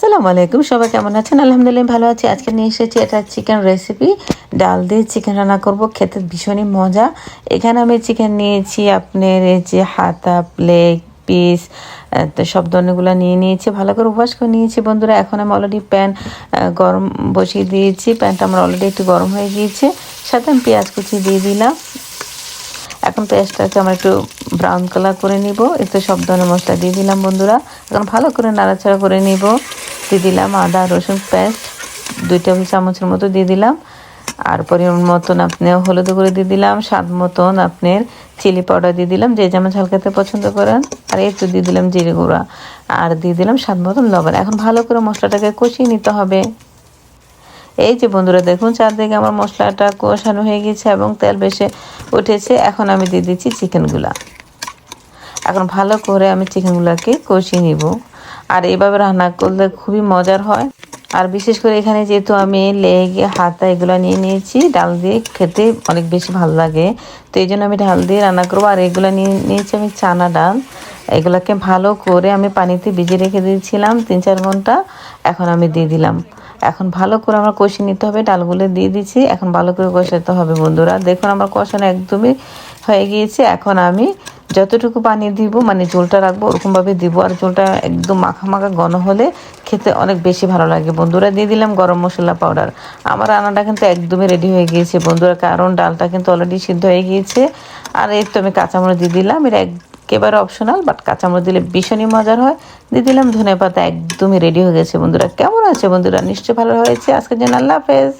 আসসালামু আলাইকুম, সবাই কেমন আছেন? আলহামদুলিল্লাহ ভালো আছি। আজকে নিয়ে এসেছি এটা চিকেন রেসিপি। ডাল দিয়ে চিকেন রান্না করব, খেতে ভীষণই মজা। এখানে আমি চিকেন নিয়েছি আপনার এই যে হাতা, লেগ পিস, তো সব ধরনেরগুলো নিয়ে নিয়েছি, ভালো করে ওয়াশ করে নিয়েছি বন্ধুরা। এখন আমি অলরেডি প্যান গরম বসিয়ে দিয়েছি। প্যানটা আমার অলরেডি একটু গরম হয়ে গিয়েছে। সাথে আমি পেঁয়াজ কুচি দিয়ে দিলাম। এখন পেঁয়াজটাকে আমরা একটু ব্রাউন কালার করে নিব। এতে সব ধরনের মশলা দিয়ে দিলাম বন্ধুরা। এখন ভালো করে নাড়াচাড়া করে নিব। দিয়ে দিলাম আদা রসুন পেস্ট 2 টেবিল চামচের মতো দিয়ে দিলাম। আর পরিমাণ মতন আপনি হলুদ করে দিয়ে দিলাম। স্বাদ মতন আপনার চিলি পাউডার দিয়ে দিলাম, যে যেমন ঝাল খেতে পছন্দ করেন। আর একটু দিয়ে দিলাম জিরে গুঁড়া, আর দিয়ে দিলাম স্বাদ মতন লবণ। এখন ভালো করে মশলাটাকে কষিয়ে নিতে হবে। এই যে বন্ধুরা দেখুন, চারদিকে আমার মশলাটা কষানো হয়ে গেছে এবং তেল বেশি উঠেছে। এখন আমি দিয়ে দিচ্ছি চিকেনগুলা। এখন ভালো করে আমি চিকেনগুলোকে কষিয়ে নিব। আর এইভাবে রান্না করলে খুবই মজার হয়। আর বিশেষ করে এখানে যেহেতু আমি লেগ হাতা এগুলো নিয়ে নিয়েছি, ডাল দিয়ে খেতে অনেক বেশি ভালো লাগে, তো এই জন্য আমি ডাল দিয়ে রান্না করবো। আর এগুলো নিয়েছি আমি চানা ডাল। এগুলোকে ভালো করে আমি পানিতে ভিজিয়ে রেখে দিয়েছিলাম 3-4 ঘন্টা। এখন আমি দিয়ে দিলাম। এখন ভালো করে আমার কষিয়ে নিতে হবে। ডালগুলো দিয়ে দিচ্ছি, এখন ভালো করে কষাতে হবে বন্ধুরা। দেখুন আমার কষানো একদমই হয়ে গিয়েছে। এখন আমি যতটুকু পানি দিব, মানে ঝোলটা রাখবো ওরকমভাবে দিব। আর ঝোলটা একদম মাখা মাখা ঘন হলে খেতে অনেক বেশি ভালো লাগে বন্ধুরা। দিয়ে দিলাম গরম মশলা পাউডার। আমার রান্নাটা কিন্তু একদমই রেডি হয়ে গিয়েছে বন্ধুরা, কারণ ডালটা কিন্তু অলরেডি সিদ্ধ হয়ে গিয়েছে। আর এই তো আমি কাঁচামরিচ দিয়ে দিলাম। এটা একেবারে অপশনাল, বাট কাঁচামরিচ দিলে ভীষণই মজার হয়। দিয়ে দিলাম ধনেপাতা। একদমই রেডি হয়ে গেছে বন্ধুরা। কেমন আছে বন্ধুরা? নিশ্চয়ই ভালো হয়েছে। আজকের জন্য আল্লাহ হাফেজ।